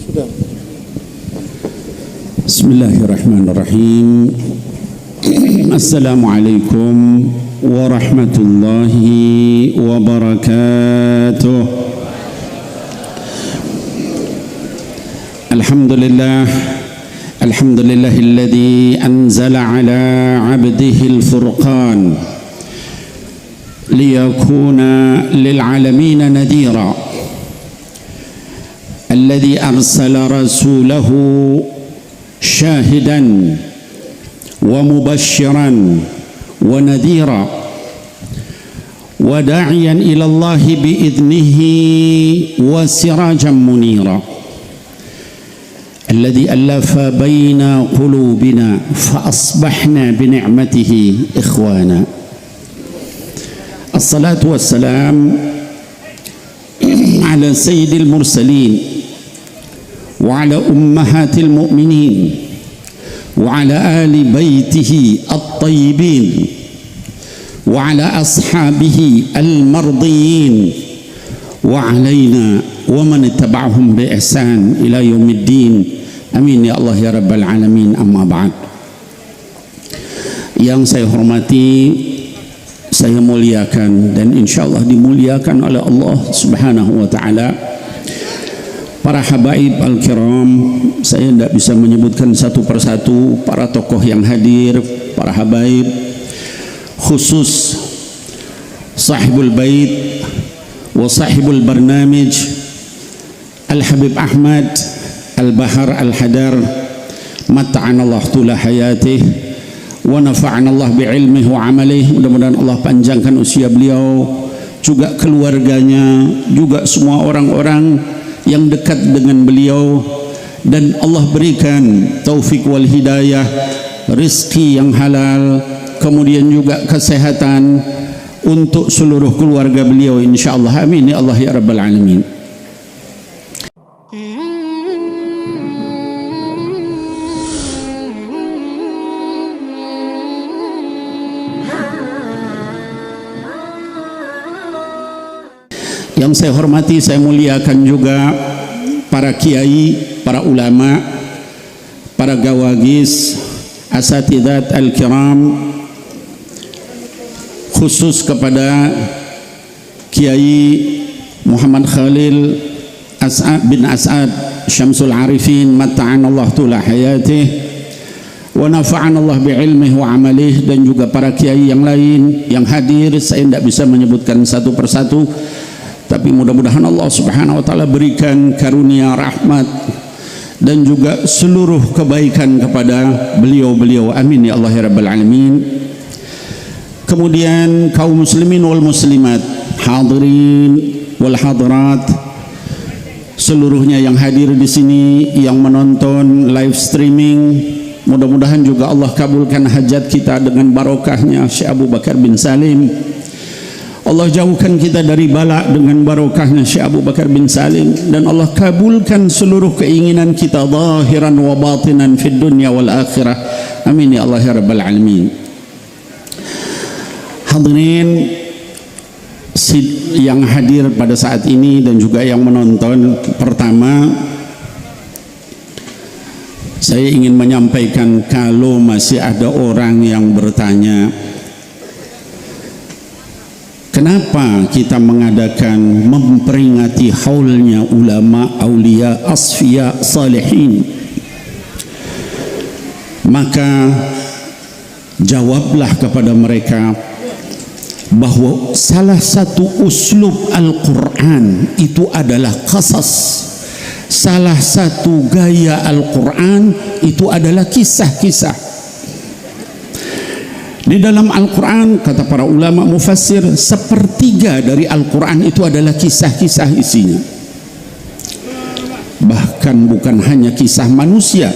Sudah. Bismillahirrahmanirrahim. Assalamualaikum warahmatullahi wabarakatuh. Alhamdulillah. Alhamdulillahilladzi anzala ala 'abdihi al-furqan liyakuna lil'alamin nadhira. Alladzi arsala rasulahu syahidan wa mubasysyiran wa nadhira wa da'iyan ila Allah bi'idnihi wa sirajan munira. Alladzi allafa baina qulubina fa asbahna bi ni'matihi ikhwana. Assalatu wassalam ala sayyidil mursalin وعلى أمهات المؤمنين وعلى آل بيته الطيبين وعلى أصحابه المرضيين وعلينا ومن اتبعهم بإحسان إلى يوم الدين آمين يا الله يا رب العالمين. أما بعد, yang saya hormati, saya muliakan dan insyaallah dimuliakan oleh Allah Subhanahu wa taala, para habaib al-kiram. Saya tidak bisa menyebutkan satu persatu para tokoh yang hadir, para habaib, khusus sahibul bait wa sahibul barnamij Al-Habib Ahmad Al-Bahar Al-Hadar, mata'anallah tula hayatih wa nafa'anallah bi'ilmih wa amalih. Mudah-mudahan Allah panjangkan usia beliau, juga keluarganya, juga semua orang-orang yang dekat dengan beliau, dan Allah berikan taufik wal hidayah, rizki yang halal, kemudian juga kesehatan untuk seluruh keluarga beliau insyaallah. Amin ya Allah ya rabbal alamin. Yang saya hormati, saya muliakan juga para kiai, para ulama, para gawagis, asatidzat al-kiram, khusus kepada Kiai Muhammad Khalil As'ad bin As'ad Syamsul Arifin, mata'anallah tula hayatih wa nafa'anallah bi'ilmih wa amalih, dan juga para kiai yang lain yang hadir. Saya tidak bisa menyebutkan satu persatu, tapi mudah-mudahan Allah Subhanahu wa taala berikan karunia rahmat dan juga seluruh kebaikan kepada beliau-beliau. Amin ya Allah ya rabbal alamin. Kemudian kaum muslimin wal muslimat, hadirin wal hadirat, seluruhnya yang hadir di sini, yang menonton live streaming, mudah-mudahan juga Allah kabulkan hajat kita dengan barokahnya Syekh Abu Bakar bin Salim. Allah jauhkan kita dari bala dengan barokahnya Syekh Abu Bakar bin Salim, dan Allah kabulkan seluruh keinginan kita zahiran wa batinan fid dunya wal akhirah. Amin ya Allah ya rabbal alamin. Hadirin yang hadir pada saat ini dan juga yang menonton, pertama saya ingin menyampaikan, kalau masih ada orang yang bertanya kenapa kita mengadakan memperingati haulnya ulama, aulia, asfiya, salihin, maka jawablah kepada mereka bahwa salah satu uslub Al-Quran itu adalah qasas. Salah satu gaya Al-Quran itu adalah kisah-kisah. Di dalam Al-Quran, kata para ulama mufassir, sepertiga dari Al-Quran itu adalah kisah-kisah isinya. Bahkan bukan hanya kisah manusia,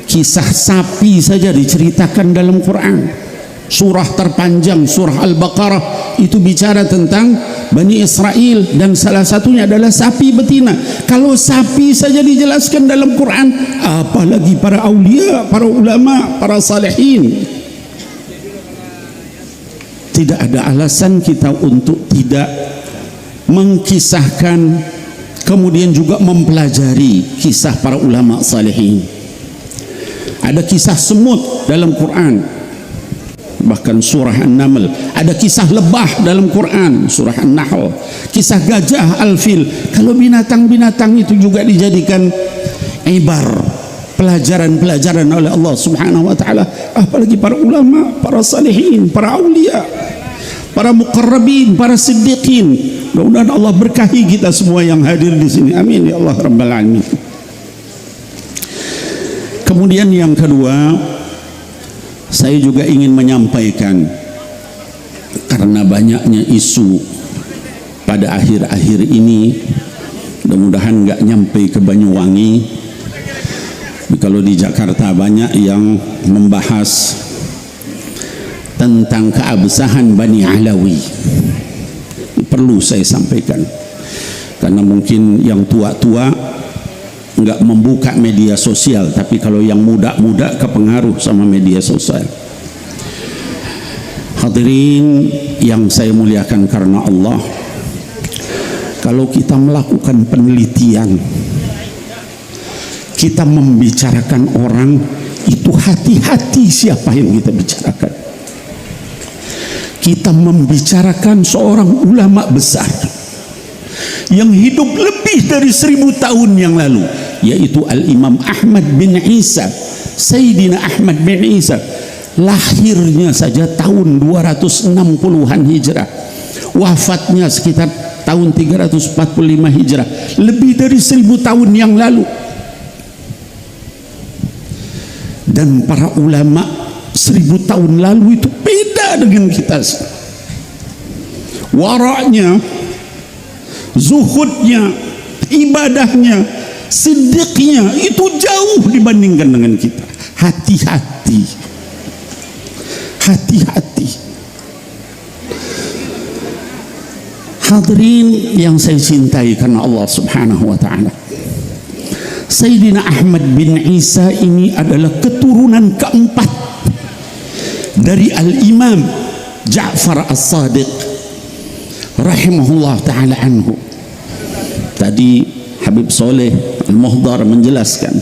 kisah sapi saja diceritakan dalam Quran. Surah terpanjang, surah Al-Baqarah, itu bicara tentang Bani Israel, dan salah satunya adalah sapi betina. Kalau sapi saja dijelaskan dalam Quran, apalagi para aulia, para ulama, para salihin. Tidak ada alasan kita untuk tidak mengkisahkan kemudian juga mempelajari kisah para ulama salihin. Ada kisah semut dalam Quran, bahkan surah An-Naml. Ada kisah lebah dalam Quran, surah An-Nahl. Kisah gajah, Al-Fil. Kalau binatang-binatang itu juga dijadikan ibar, pelajaran-pelajaran oleh Allah Subhanahu wa taala, apalagi para ulama, para salihin, para aulia, para muqarrabin, para siddiqin. Mudah-mudahan Allah berkahi kita semua yang hadir di sini. Amin ya Allah rabbal alamin. Kemudian yang kedua, saya juga ingin menyampaikan, karena banyaknya isu pada akhir-akhir ini, mudah-mudahan nggak nyampe ke Banyuwangi. Kalau di Jakarta banyak yang membahas tentang keabsahan Bani Alawi. Perlu saya sampaikan, karena mungkin yang tua-tua nggak membuka media sosial, tapi kalau yang muda-muda kepengaruh sama media sosial. Hadirin yang saya muliakan karena Allah, kalau kita melakukan penelitian, kita membicarakan orang, itu hati-hati siapa yang kita bicarakan. Kita membicarakan seorang ulama besar yang hidup lebih dari 1000 tahun yang lalu, yaitu Al-Imam Ahmad bin Isa. Sayyidina Ahmad bin Isa lahirnya saja tahun 260-an Hijrah, wafatnya sekitar tahun 345 Hijrah, lebih dari 1000 tahun yang lalu. Dan para ulama 1000 tahun lalu itu beda dengan kita. Waraknya, zuhudnya, ibadahnya, siddiqnya itu jauh dibandingkan dengan kita. Hati-hati, hati-hati. Hadirin yang saya cintai karena Allah Subhanahu wa taala, Sayyidina Ahmad bin Isa ini adalah keturunan keempat dari Al-Imam Ja'far As-Sadiq rahimahullah ta'ala anhu. Tadi Habib Soleh Al-Muhdar menjelaskan,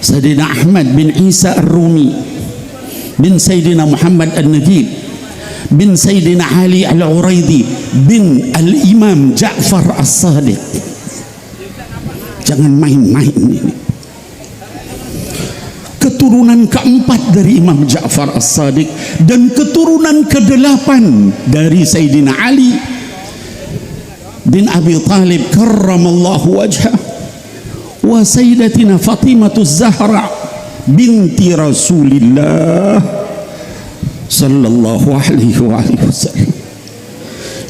Sayyidina Ahmad bin Isa Ar-Rumi bin Sayyidina Muhammad An-Najib bin Sayyidina Ali Al-Uraidi bin Al-Imam Ja'far As-Sadiq. Jangan main-main ini. Keturunan keempat dari Imam Ja'far As-Sadiq dan keturunan ke-8 dari Sayyidina Ali bin Abi Talib karramallahu wajhah wa Sayyidatina Fatimatu Zahra binti Rasulillah sallallahu alaihi wasallam.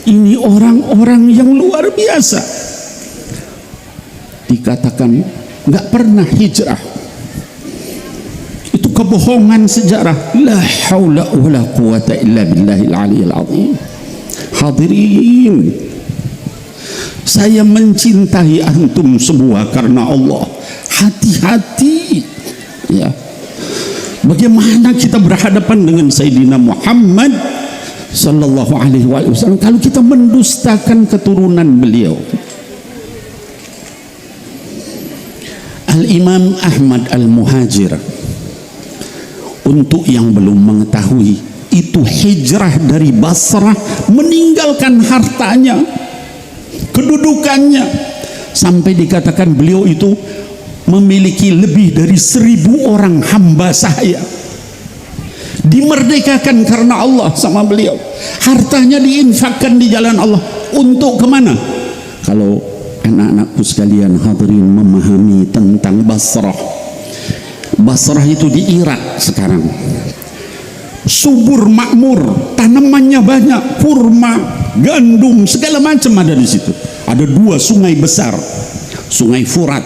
Ini orang-orang yang luar biasa, dikatakan nggak pernah hijrah. Itu kebohongan sejarah. La haula wala quwata illa billahil aliyil azim. Hadirin, saya mencintai antum semua karena Allah. Hati-hati ya, bagaimana kita berhadapan dengan Sayyidina Muhammad sallallahu alaihi wasallam kalau kita mendustakan keturunan beliau. Al-Imam Ahmad Al-Muhajir, untuk yang belum mengetahui, itu hijrah dari Basrah, meninggalkan hartanya, kedudukannya, sampai dikatakan beliau itu memiliki lebih dari 1000 orang hamba sahaya. Dimerdekakan karena Allah sama beliau. Hartanya diinfakkan di jalan Allah. Untuk kemana? Kalau anak-anakku sekalian hadirin memahami tentang Basrah. Basrah itu di Irak sekarang. Subur makmur, tanamannya banyak, kurma, gandum, segala macam ada di situ. Ada 2 sungai besar, Sungai Furat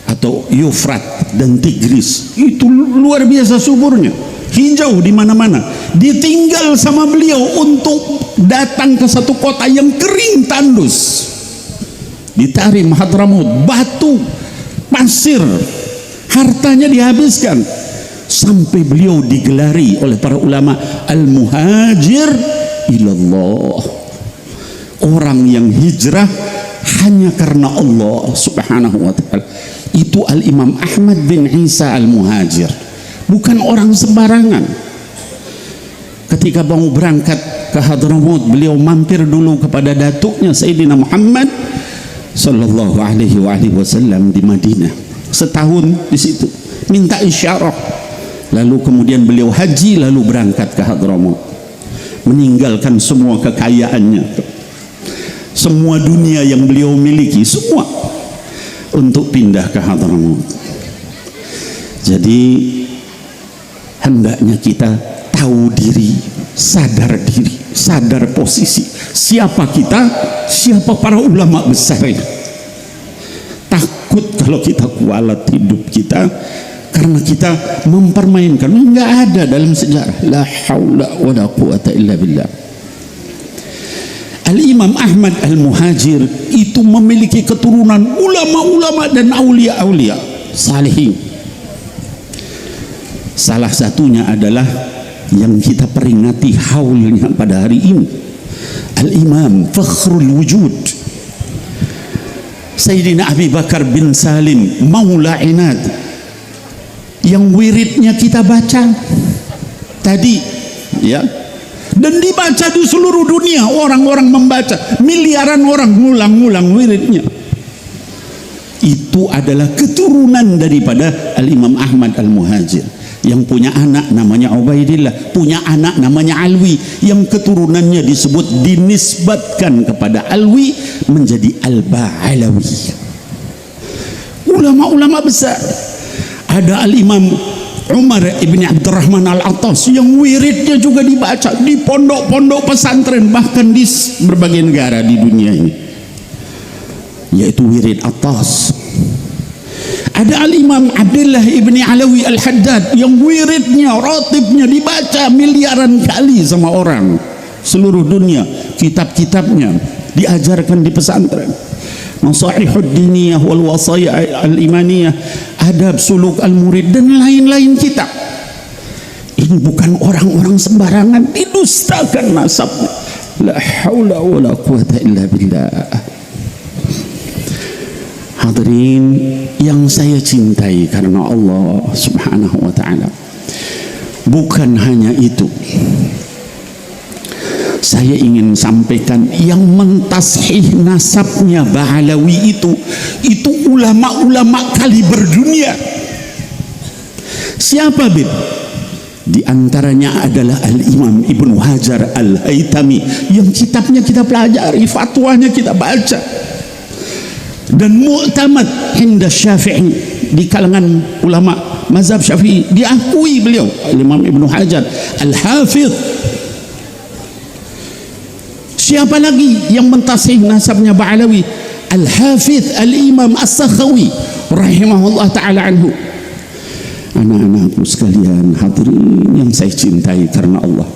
atau Yufrat dan Tigris. Itu luar biasa suburnya, hijau di mana-mana. Ditinggal sama beliau untuk datang ke satu kota yang kering tandus. Di Tarim, Hadramut, batu, pasir, hartanya dihabiskan, sampai beliau digelari oleh para ulama Al-Muhajir ilallah, orang yang hijrah hanya karena Allah subhanahu wa ta'ala. Itu Al-Imam Ahmad bin Isa Al-Muhajir, bukan orang sembarangan. Ketika mau berangkat ke Hadramaut, beliau mampir dulu kepada datuknya Sayyidina Muhammad sallallahu alaihi wasallam di Madinah, setahun di situ, minta isyarah. Lalu kemudian beliau haji, lalu berangkat ke Hadramaut, meninggalkan semua kekayaannya, semua dunia yang beliau miliki, semua untuk pindah ke Hadramaut. Jadi hendaknya kita tahu diri, sadar posisi, siapa kita, siapa para ulama besar ini. Takut kalau kita kualat hidup kita karena kita mempermainkan. Enggak ada dalam sejarah. La haula wala quwata illa billah. Al-Imam Ahmad Al-Muhajir itu memiliki keturunan ulama-ulama dan aulia-aulia salihin. Salah satunya adalah yang kita peringati haulnya pada hari ini, Al-Imam Fakhrul Wujud Sayyidina Abi Bakar bin Salim Maula Inad, yang wiridnya kita baca tadi, ya, dan dibaca di seluruh dunia. Orang-orang membaca, miliaran orang ngulang-ngulang wiridnya. Itu adalah keturunan daripada Al-Imam Ahmad Al-Muhajir, yang punya anak namanya Ubaidillah, punya anak namanya Alwi, yang keturunannya disebut, dinisbatkan kepada Alwi menjadi Al-Ba'alawi. Ulama-ulama besar. Ada Al-Imam Umar ibn Abdurrahman Al-Attas, yang wiridnya juga dibaca di pondok-pondok pesantren, bahkan di berbagai negara di dunia ini, yaitu wirid Attas. Ada Al-Imam Abdullah ibni Alawi Al-Haddad, yang wiridnya, ratibnya dibaca miliaran kali sama orang seluruh dunia. Kitab-kitabnya diajarkan di pesantren, Nasaihud Diniyah wal Wasaya Al-Imaniyah, Adab Suluk Al-Murid, dan lain-lain kitab. Ini bukan orang-orang sembarangan, didustakan nasabnya. La haula wala quwata illa billah. Hadirin yang saya cintai karena Allah subhanahu wa ta'ala, bukan hanya itu, saya ingin sampaikan yang mentashih nasabnya Ba'alawi itu ulama-ulama kaliber dunia. Siapa Bib? Di antaranya adalah Al-Imam Ibnu Hajar Al-Haytami, yang kitabnya kita pelajari, fatwanya kita baca, dan mu'tamad inda Syafi'i, di kalangan ulama mazhab Syafi'i diakui beliau, Imam Ibnu Hajar Al-Hafidh. Siapa lagi yang mentasih nasabnya Ba'alawi? Al-Hafidh Al-Imam As-Sakhawi rahimahullah ta'ala anhu. Anak-anakku sekalian, hadirin yang saya cintai karena Allah,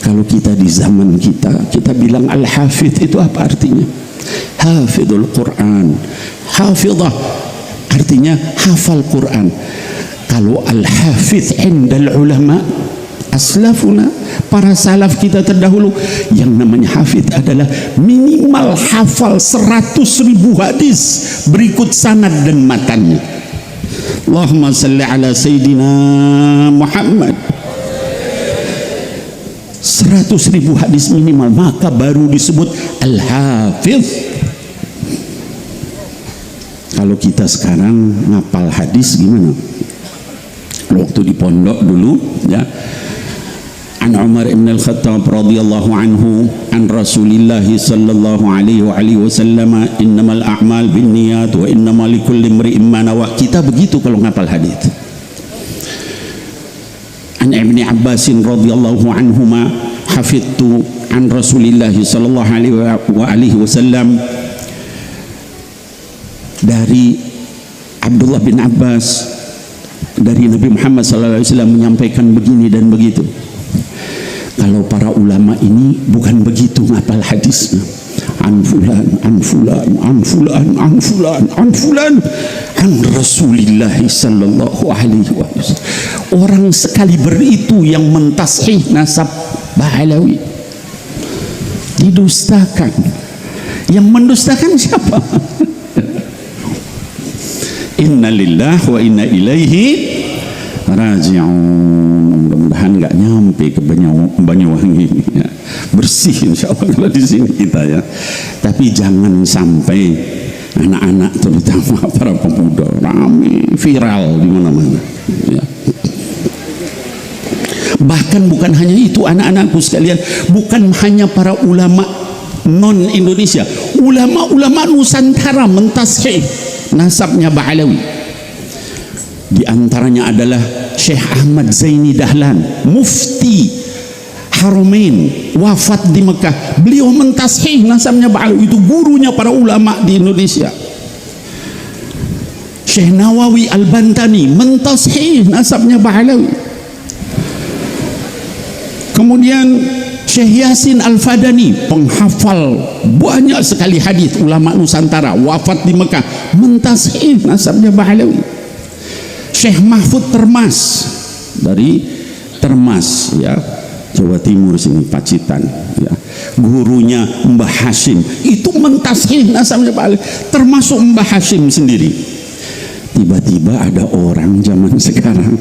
kalau kita di zaman kita bilang Al-Hafidh, itu apa artinya? Hafidhul Quran, hafidhah artinya hafal Quran. Kalau Al-Hafidh indal ulama aslafuna, para salaf kita terdahulu, yang namanya hafidh adalah minimal hafal 100.000 hadis berikut sanad dan matannya. Allahumma salli ala Sayyidina Muhammad. 100.000 hadis minimal, maka baru disebut Al-Hafidh. Kalau kita sekarang ngapal hadis gimana? Waktu di pondok dulu, ya, an Umar ibn al-Khattab radhiyallahu anhu an Rasulillah sallallahu alaihi wasallam, innamal a'mal binniyat wa innamal likulli imri'in ma nawa. Kita begitu kalau ngapal hadis. An Ibni Abbasin radhiyallahu anhuma, hafidtu an Rasulillah sallallahu alaihi wasallam, dari Abdullah bin Abbas dari Nabi Muhammad sallallahu alaihi wasallam menyampaikan begini dan begitu. Kalau para ulama ini bukan begitu ngapal hadisnya, an fulan an fulan an fulan an fulan an fulan an Rasulillah sallallahu alaihi wasallam. Orang sekaliber itu yang mentashih nasab Ba'alawi didustakan. Yang mendustakan siapa? Inna lillahi wa inna ilaihi raji'un. Mudah-mudahan nggak nyampe ke Banyuwangi ya. Bersih insya Allah kalau di sini kita ya. Tapi jangan sampai anak-anak terutama para pemuda rame viral di mana-mana ya. Bahkan bukan hanya itu anak-anakku sekalian, bukan hanya para ulama non Indonesia, ulama-ulama Nusantara mentashih nasabnya Ba'alawi. Di antaranya adalah Syekh Ahmad Zaini Dahlan, mufti Haramain, wafat di Mekah. Beliau mentashih nasabnya Ba'alawi, itu gurunya para ulama di Indonesia. Syekh Nawawi Al-Bantani mentashih nasabnya Ba'alawi. Kemudian Syekh Yasin Al-Fadani, penghafal banyak sekali hadis, ulama Nusantara, wafat di Mekah, mentashih nasabnya Ba'alawi. Syekh Mahfud Termas dari Termas ya, Jawa Timur sini, Pacitan ya. Gurunya Mbah Hashim itu mentashih nasabnya Ba'alawi, termasuk Mbah Hashim sendiri. Tiba-tiba ada orang zaman sekarang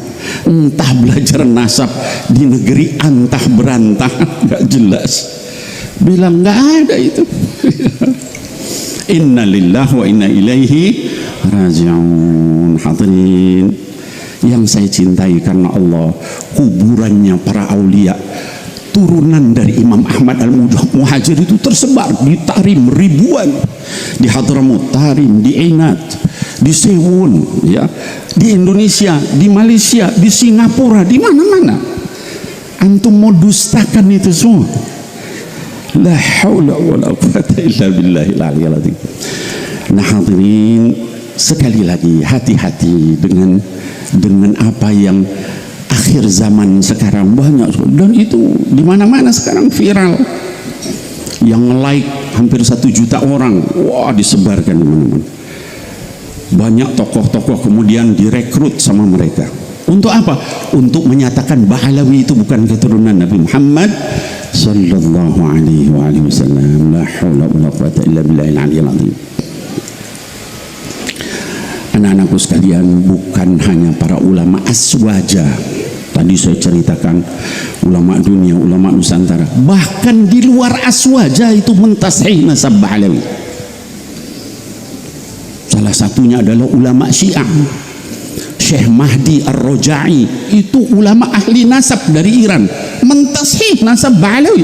entah belajar nasab di negeri antah berantah nggak jelas, bilang nggak ada itu. Inna lillahi wa inna ilaihi raji'un. Hadirin yang saya cintai karena Allah, kuburannya para aulia turunan dari Imam Ahmad Al-Muhajir itu tersebar di Tarim ribuan, di Hadramut Tarim, di Ainat, di Sewun ya, di Indonesia, di Malaysia, di Singapura, di mana-mana. Antum mau dustakan itu semua? La haula wala quwwata illa billahil aliyyil azim. Nah hadirin, sekali lagi hati-hati dengan apa yang akhir zaman sekarang banyak, dan itu di mana-mana sekarang viral. Yang like hampir 1 juta orang, wah disebarkan di mana-mana. Banyak tokoh-tokoh kemudian direkrut sama mereka. Untuk apa? Untuk menyatakan Ba'alawi itu bukan keturunan Nabi Muhammad sallallahu alaihi wasallam. La haula wala quwwata illa billahil aliyyil azim. Anak-anakku sekalian, bukan hanya para ulama aswaja. Tadi saya ceritakan ulama dunia, ulama Nusantara, bahkan di luar aswaja itu mentashih nasab Ba'alawi. Salah satunya adalah ulama Syiah, Syekh Mahdi Ar-Roja'i, itu ulama ahli nasab dari Iran, mentashih nasab Ba'alawi.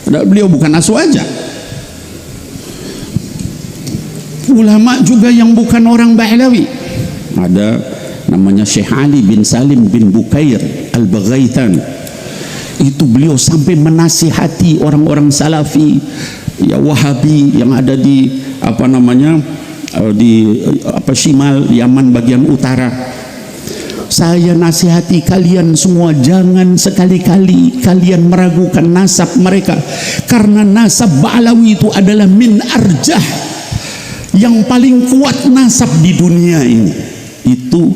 Beliau bukan aswaja. Ulama juga yang bukan orang Ba'alawi, ada namanya Syekh Ali bin Salim bin Bukair Al-Baghaitani. Itu beliau sampai menasihati orang-orang Salafi ya, Wahabi yang ada di Shimal Yaman bagian utara. Saya nasihati kalian semua, jangan sekali-kali kalian meragukan nasab mereka, karena nasab Ba'alawi itu adalah min arjah, yang paling kuat nasab di dunia ini. Itu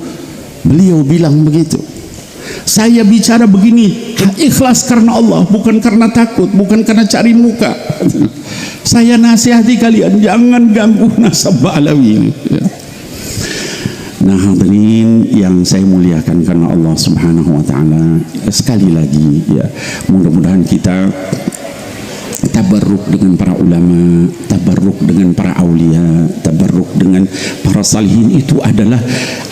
beliau bilang begitu. Saya bicara begini ikhlas karena Allah, bukan karena takut, bukan karena cari muka. Saya nasihati kalian jangan ganggu nasab Ba'alawi ini ya. Nah hadirin yang saya muliakan karena Allah subhanahu wa ta'ala, sekali lagi ya, mudah-mudahan kita tabarruk dengan para ulama, tabarruk dengan para aulia, tabarruk dengan para salihin. Itu adalah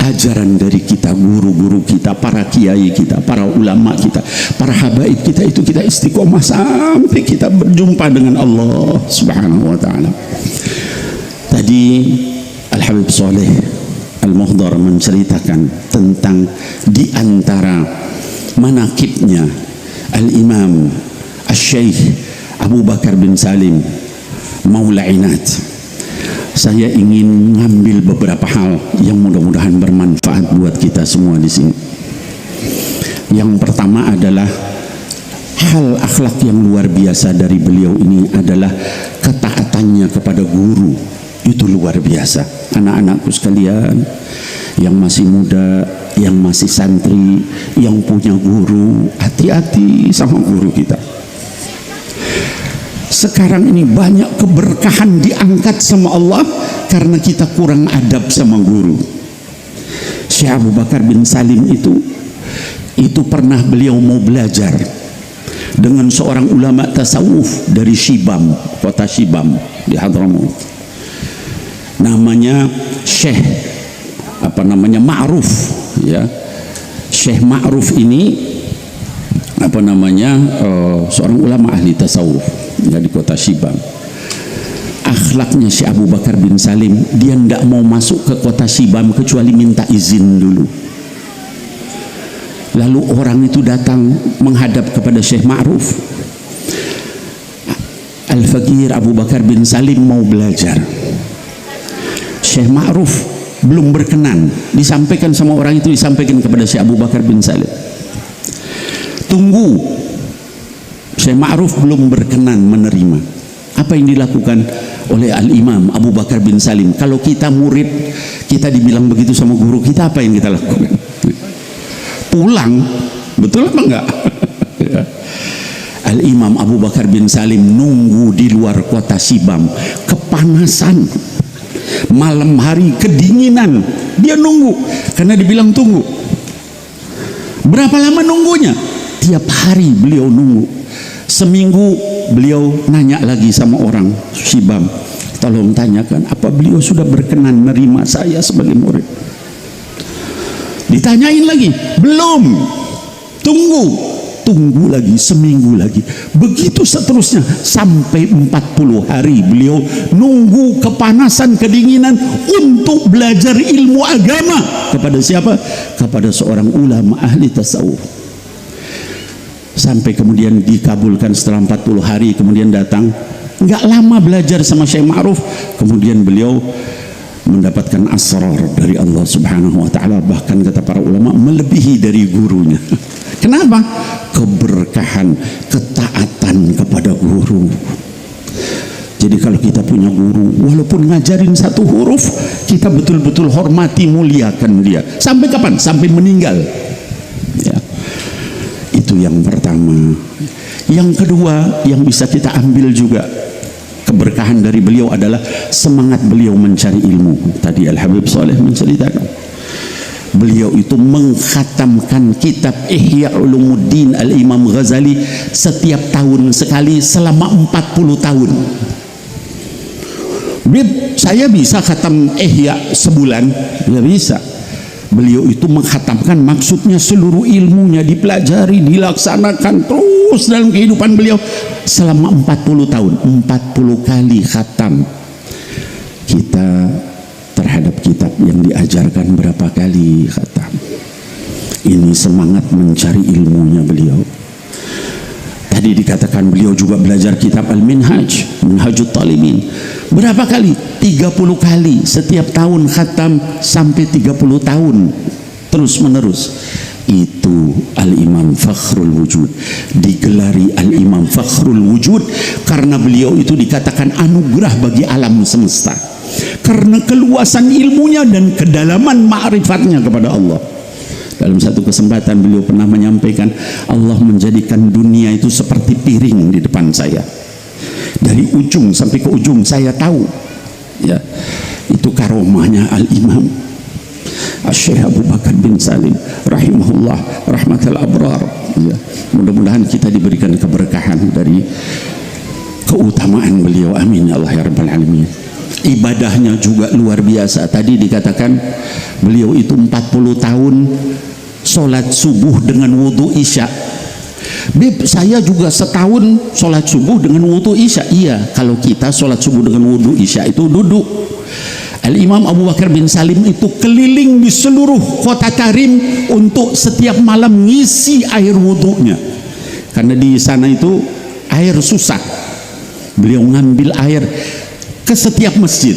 ajaran dari kita, guru-guru kita, para kiai kita, para ulama kita, para habaib kita. Itu kita istiqomah sampai kita berjumpa dengan Allah subhanahu wa ta'ala. Tadi Al-Habib Saleh Al-Muhdar menceritakan tentang di antara manaqibnya Al-Imam Al-Syeikh Abu Bakar bin Salim Maula Ainat. Saya ingin ngambil beberapa hal yang mudah-mudahan bermanfaat buat kita semua di sini. Yang pertama adalah hal akhlak yang luar biasa dari beliau ini adalah ketaatannya kepada guru. Itu luar biasa. Anak-anakku sekalian yang masih muda, yang masih santri, yang punya guru, hati-hati sama guru kita. sekarang ini banyak keberkahan diangkat sama Allah karena kita kurang adab sama guru. Syekh Abu Bakar bin Salim itu pernah beliau mau belajar dengan seorang ulama tasawuf dari Shibam, kota Shibam di Hadramaut. Namanya Syekh Ma'ruf, ya. Syekh Ma'ruf ini seorang ulama ahli tasawuf, ya, di kota Shibam. Akhlaknya Syekh Abu Bakar bin Salim, dia tidak mau masuk ke kota Shibam kecuali minta izin dulu. Lalu orang itu datang menghadap kepada Syekh Ma'ruf. Al-Faqir Abu Bakar bin Salim mau belajar. Syekh Ma'ruf belum berkenan, disampaikan sama orang itu, disampaikan kepada Syekh Abu Bakar bin Salim. Tunggu, Syekh Ma'ruf belum berkenan menerima. Apa yang dilakukan oleh Al-Imam Abu Bakar bin Salim? Kalau kita murid, kita dibilang begitu sama guru kita, apa yang kita lakukan? Pulang, betul apa enggak? Al-Imam Abu Bakar bin Salim nunggu di luar kota Shibam, kepanasan, malam hari kedinginan, dia nunggu karena dibilang tunggu. Berapa lama nunggunya? Tiap hari beliau nunggu. Seminggu beliau nanya lagi sama orang Shibam, tolong tanyakan apa beliau sudah berkenan menerima saya sebagai murid. Ditanyain lagi, belum. Tunggu lagi, seminggu lagi, begitu seterusnya sampai 40 hari beliau nunggu kepanasan kedinginan untuk belajar ilmu agama. Kepada siapa? Kepada seorang ulama ahli tasawuf. Sampai kemudian dikabulkan setelah 40 hari, kemudian datang. Nggak lama belajar sama Syekh Ma'ruf, kemudian beliau mendapatkan asrar dari Allah Subhanahu wa ta'ala, bahkan kata para ulama melebihi dari gurunya. Kenapa? Keberkahan, ketaatan kepada guru. Jadi kalau kita punya guru, walaupun ngajarin satu huruf, kita betul-betul hormati, muliakan dia. Sampai kapan? Sampai meninggal. Ya. Itu yang pertama. Yang kedua yang bisa kita ambil juga keberkahan dari beliau adalah semangat beliau mencari ilmu. Tadi Al-Habib Saleh menceritakan, beliau itu mengkhatamkan kitab Ihya Ulumuddin Al-Imam Ghazali setiap tahun sekali selama 40 tahun. Saya bisa khatam Ihya sebulan? Ya bisa. Beliau itu mengkhatamkan, maksudnya seluruh ilmunya dipelajari, dilaksanakan terus dalam kehidupan beliau selama 40 tahun. 40 kali khatam. Kita terhadap kitab yang diajarkan berapa kali khatam. Ini semangat mencari ilmunya beliau. Tadi dikatakan beliau juga belajar kitab Al-Minhaj, Minhajut Talibin. Berapa kali? 30 kali. Setiap tahun khatam sampai 30 tahun terus menerus. Itu Al-Imam Fakhrul Wujud. Digelari Al-Imam Fakhrul Wujud karena beliau itu dikatakan anugerah bagi alam semesta, karena keluasan ilmunya dan kedalaman ma'rifatnya kepada Allah. Dalam satu kesempatan beliau pernah menyampaikan, Allah menjadikan dunia itu seperti piring di depan saya, dari ujung sampai ke ujung saya tahu. Ya, itu karomahnya Al-Imam Syekh Abu Bakar bin Salim rahimahullah rahmatal abrar. Ya, mudah-mudahan kita diberikan keberkahan dari keutamaan beliau, amin ya Allah ya rabbal alamin. Ibadahnya juga luar biasa. Tadi dikatakan beliau itu 40 tahun sholat subuh dengan wudhu isya. Bib, saya juga setahun sholat subuh dengan wudhu isya. Iya, kalau kita sholat subuh dengan wudhu isya itu duduk. Al-Imam Abu Bakar bin Salim itu keliling di seluruh kota Tarim untuk setiap malam ngisi air wudhunya, karena di sana itu air susah. Beliau ngambil air ke setiap masjid.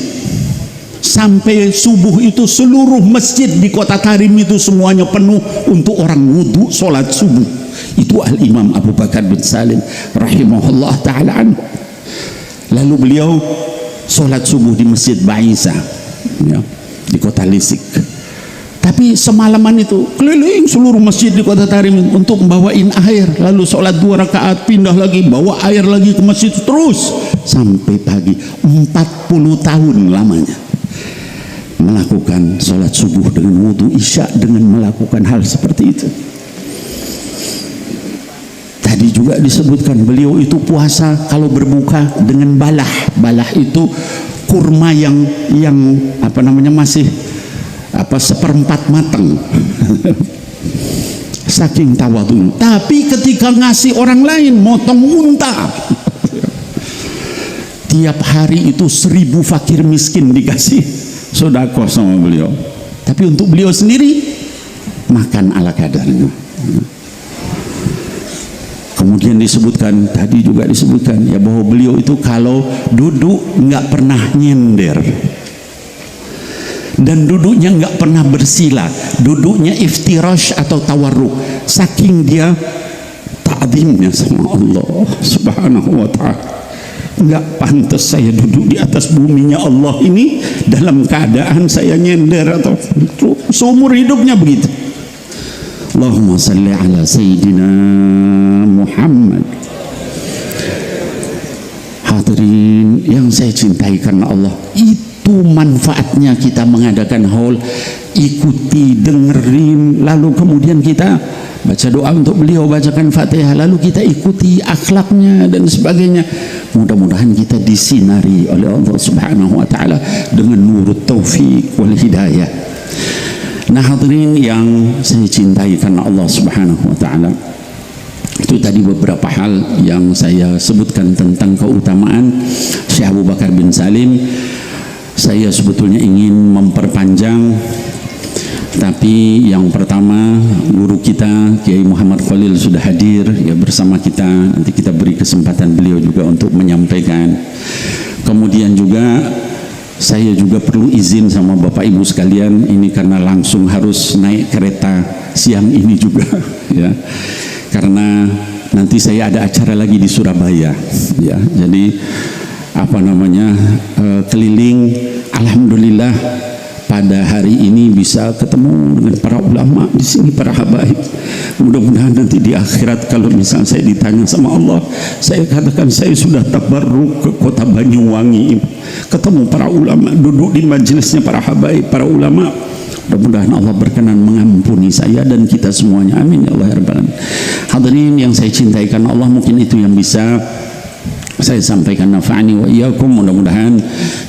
Sampai subuh itu seluruh masjid di kota Tarim itu semuanya penuh untuk orang wudhu sholat subuh. Itu Al-Imam Abu Bakar bin Salim rahimahullah ta'ala anhu. Lalu beliau sholat subuh di Masjid Ba'isa, ya, di kota Lisik. Tapi semalaman itu keliling seluruh masjid di Kota Tarim untuk membawain air, lalu sholat 2 rakaat, pindah lagi, bawa air lagi ke masjid, terus sampai pagi. 40 tahun lamanya melakukan sholat subuh dengan wudhu, isya dengan melakukan hal seperti itu. Tadi juga disebutkan beliau itu puasa kalau berbuka dengan balah. Balah itu kurma yang apa namanya, masih seperempat matang. Saking tawadhu. Tapi ketika ngasih orang lain motong unta, tiap hari itu 1000 fakir miskin dikasih sedekah sama beliau. Tapi untuk beliau sendiri makan ala kadarnya. Kemudian disebutkan, tadi juga disebutkan ya, bahwa beliau itu kalau duduk nggak pernah nyender, dan duduknya nggak pernah bersila, duduknya iftirash atau tawarruk, saking dia ta'zimnya sama Allah Subhanahu wa ta'ala. Nggak pantas saya duduk di atas buminya Allah ini dalam keadaan saya nyender, atau seumur hidupnya begitu. Allahumma salli ala Sayyidina Muhammad. Hadirin yang saya cintai karena Allah, itu manfaatnya kita mengadakan haul. Ikuti, dengerin, lalu kemudian kita baca doa untuk beliau, bacakan Fatihah, lalu kita ikuti akhlaknya dan sebagainya. Mudah-mudahan kita disinari oleh Allah Subhanahu wa ta'ala dengan nurut taufik wal hidayah. Nah hadirin yang saya cintai karena Allah Subhanahu wa ta'ala, itu tadi beberapa hal yang saya sebutkan tentang keutamaan Syekh Abu Bakar bin Salim. Saya sebetulnya ingin memperpanjang, tapi yang pertama, guru kita Kiai Muhammad Khalil sudah hadir ya bersama kita. Nanti kita beri kesempatan beliau juga untuk menyampaikan. Kemudian juga saya juga perlu izin sama Bapak Ibu sekalian, ini karena langsung harus naik kereta siang ini juga ya, karena nanti saya ada acara lagi di Surabaya ya. Jadi apa namanya, keliling. Alhamdulillah pada hari ini bisa ketemu dengan para ulama di sini, para habaib. Mudah-mudahan nanti di akhirat kalau misalnya saya ditanya sama Allah, saya katakan saya sudah tabarruk ke kota Banyuwangi, ketemu para ulama, duduk di majelisnya para habaib, para ulama. Mudah-mudahan Allah berkenan mengampuni saya dan kita semuanya. Amin ya Allah ya Rabbal Alamin. Hadirin yang saya cintai karena Allah, mungkin itu yang bisa saya sampaikan. Nafa'ani wa iyyakum. Mudah-mudahan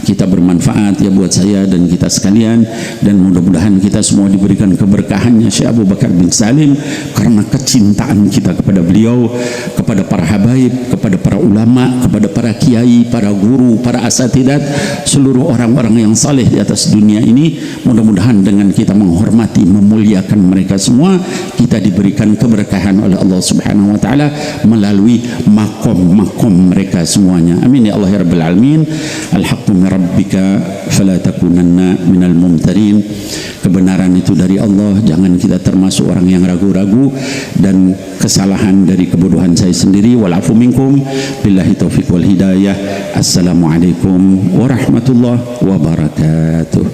kita bermanfaat ya buat saya dan kita sekalian, dan mudah-mudahan kita semua diberikan keberkahannya Syekh Abu Bakar bin Salim karena kecintaan kita kepada beliau, kepada para habaib, kepada para ulama, kepada para kiai, para guru, para asatidat, seluruh orang-orang yang saleh di atas dunia ini. Mudah-mudahan dengan kita menghormati, memuliakan mereka semua, kita diberikan keberkahan oleh Allah Subhanahu wa ta'ala melalui makom-makom mereka semuanya. Amin ya Allah ya Rabbal Alamin. Al-haqqu min rabbika fala takunanna minal mumtarin. Kebenaran itu dari Allah, jangan kita termasuk orang yang ragu-ragu, dan kesalahan dari kebodohan saya sendiri. Walafu minkum, billahi taufiq wal hidayah. Assalamualaikum warahmatullahi wabarakatuh.